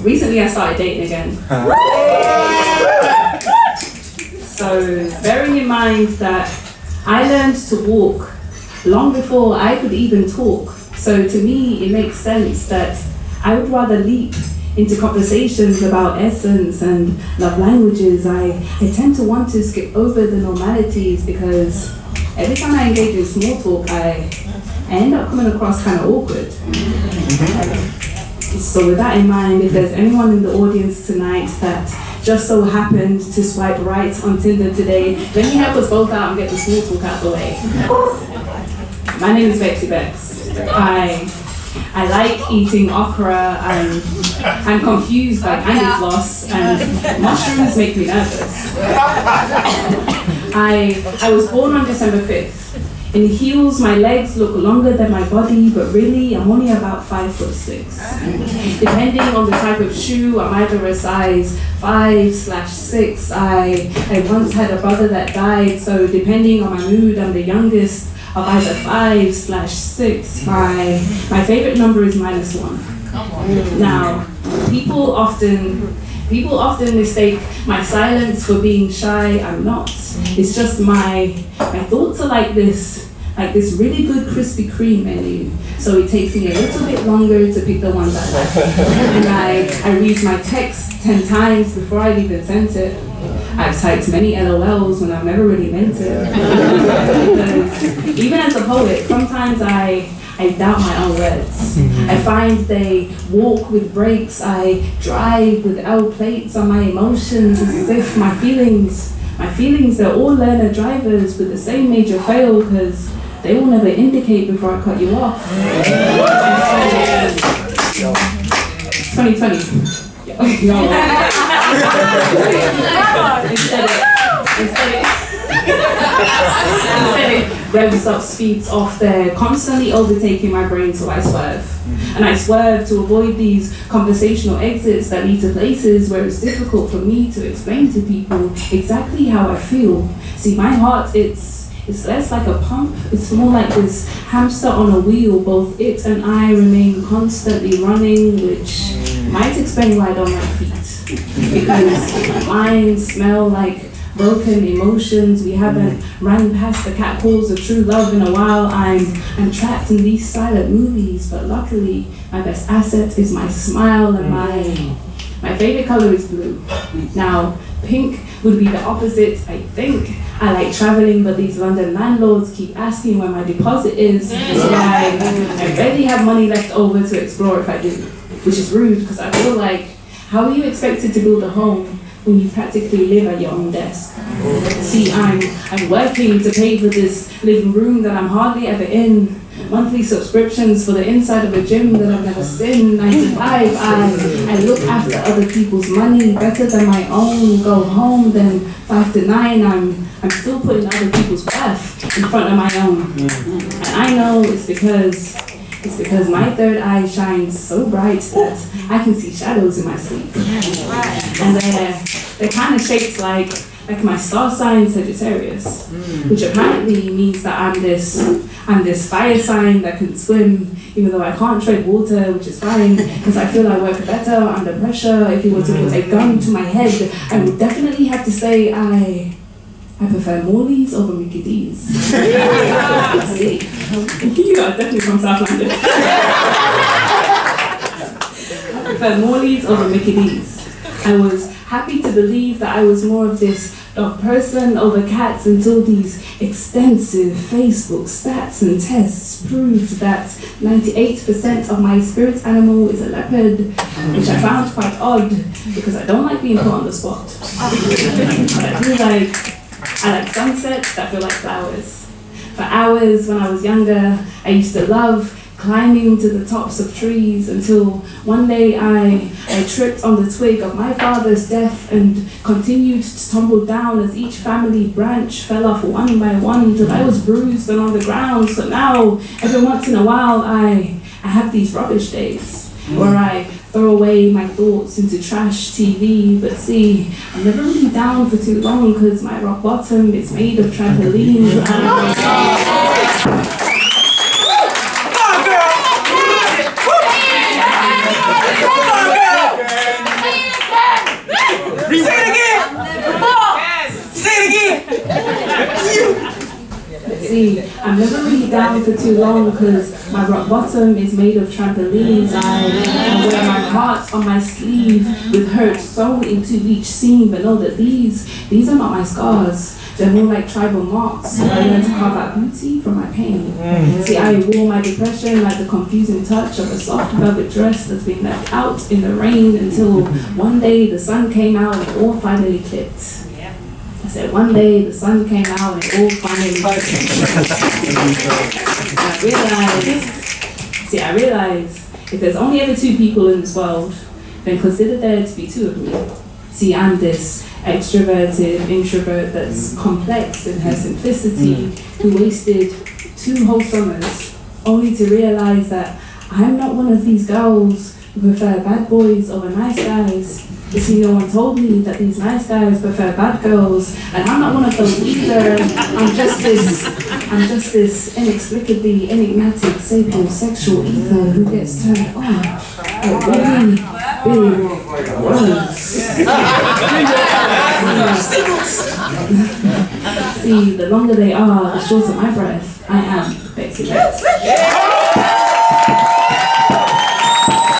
recently I started dating again. So bearing in mind that I learned to walk long before I could even talk. So to me, it makes sense that I would rather leap into conversations about essence and love languages. I tend to want to skip over the normalities because every time I engage in small talk, I end up coming across kind of awkward. So with that in mind, if there's anyone in the audience tonight that just so happened to swipe right on Tinder today, let me help us both out and get the small talk out the way. My name is BecksyBecks. I like eating okra, I'm confused by candy floss, and mushrooms make me nervous. I was born on December 5th. In heels, my legs look longer than my body, but really I'm only about 5'6". Depending on the type of shoe, I'm either a size 5/6. I once had a brother that died, so depending on my mood, I'm the youngest of either 5/6. My favorite number is -1. Now, people often mistake my silence for being shy. I'm not. It's just my thoughts are like this really good Krispy Kreme menu. So it takes me a little bit longer to pick the ones I like. And I read my text 10 times before I've even sent it. I've typed many LOLs when I've never really meant it. Because even as a poet, sometimes I doubt my own words. I find they walk with brakes. I drive with L plates on my emotions, as if my feelings, they're all learner drivers with the same major fail, because they will never indicate before I cut you off. 2020. Instead it revs up, speeds off. They're constantly overtaking my brain, so I swerve. And I swerve to avoid these conversational exits that lead to places where it's difficult for me to explain to people exactly how I feel. See, my heart, it's less like a pump, it's more like this hamster on a wheel. Both it and I remain constantly running, which might explain why I don't like feet. Because mine smell like broken emotions. We haven't run past the catcalls of true love in a while. I'm trapped in these silent movies, but luckily my best asset is my smile, and my favorite color is blue. Now, pink would be the opposite, I think. I like traveling, but these London landlords keep asking where my deposit is, so I barely have money left over to explore if I do, which is rude because I feel like, how are you expected to build a home when you practically live at your own desk? See, I'm working to pay for this living room that I'm hardly ever in. Monthly subscriptions for the inside of a gym that I've never seen. 9 to 5, I look after other people's money better than my own. Go home, then 5 to 9, I'm still putting other people's worth in front of my own. And I know it's because my third eye shines so bright that I can see shadows in my sleep. And they're kind of shaped like my star sign Sagittarius, which apparently means that I'm this fire sign that can swim, even though I can't tread water, which is fine, because I feel I work better under pressure. If you were to put a gun to my head, I would definitely have to say I prefer Morley's over Mickey D's. See, you are definitely from South London. I prefer Morley's over Mickey D's. I was happy to believe that I was more of this dog person over cats until these extensive Facebook stats and tests proved that 98% of my spirit animal is a leopard, which I found quite odd because I don't like being put on the spot. I like sunsets that feel like flowers. For hours when I was younger, I used to love climbing to the tops of trees until one day I tripped on the twig of my father's death and continued to tumble down as each family branch fell off one by one till I was bruised and on the ground. So now, every once in a while, I have these rubbish days where I throw away my thoughts into trash TV. But see, I'm never really down for too long because my rock bottom is made of trampolines. See, I'm never really down for too long because my rock bottom is made of trampolines. I wear my heart on my sleeve with hurt sewn into each seam, but know that these are not my scars. They're more like tribal marks. I learned to carve out beauty from my pain. See, I wore my depression like the confusing touch of a soft velvet dress that's been left out in the rain until one day the sun came out and it all finally clicked. I said, one day the sun came out and it all finally clicked. I realized if there's only ever two people in this world, then consider there to be two of me. See, I'm this extroverted introvert that's complex in her simplicity, who wasted 2 whole summers only to realize that I'm not one of these girls who prefer bad boys over nice guys. You see, no one told me that these nice guys prefer bad girls, and I'm not one of those either. I'm just this inexplicably enigmatic sapiosexual ether who gets turned on. Really words. See, the longer they are, the shorter my breath. I am BecksyBecks.